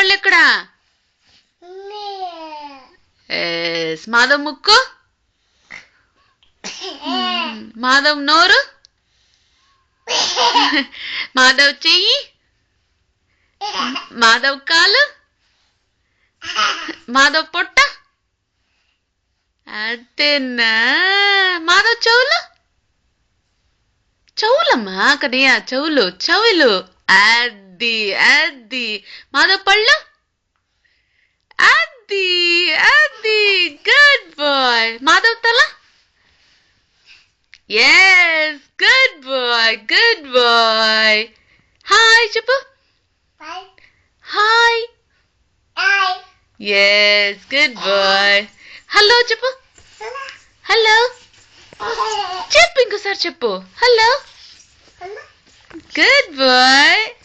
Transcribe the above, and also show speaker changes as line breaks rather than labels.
పళ్ళు ఎక్కడా? మాధవ్ ముక్కు, మాధవ్ నోరు, మాధవ్ చెయ్యి, మాధవ్ కాలు, మాధవ్ పొట్ట. అదేనా? మాధవ్ చెవులు, చెవులమ్మా కనయ్య, చెవులు చెవులు. అది అది. మాధవ్ పళ్ళు, అది అది. Good bye. మాధవ్ తల, yes, good boy, good boy. Hi చెప్పు. Hi. yes, good boy. Hello చెప్పు. హలో చెప్పు, ఇంకోసారి చెప్పు. హలో. good boy.